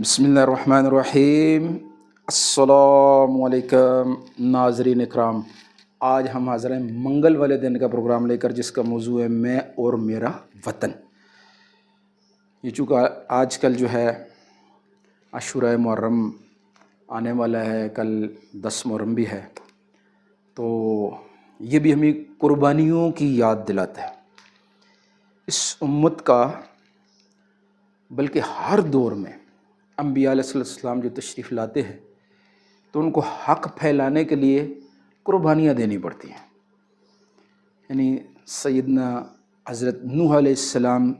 بسم اللہ الرحمن الرحیم۔ السلام علیکم ناظرین اکرام، آج ہم حاضر ہیں منگل والے دن کا پروگرام لے کر، جس کا موضوع ہے میں اور میرا وطن۔ یہ چونکہ آج کل جو ہے عاشوراء محرم آنے والا ہے، کل 10 محرم بھی ہے، تو یہ بھی ہمیں قربانیوں کی یاد دلاتا ہے۔ اس امت کا بلکہ ہر دور میں انبیاء علیہ السلام جو تشریف لاتے ہیں تو ان کو حق پھیلانے کے لیے قربانیاں دینی پڑتی ہیں۔ یعنی سیدنا حضرت نوح علیہ السلام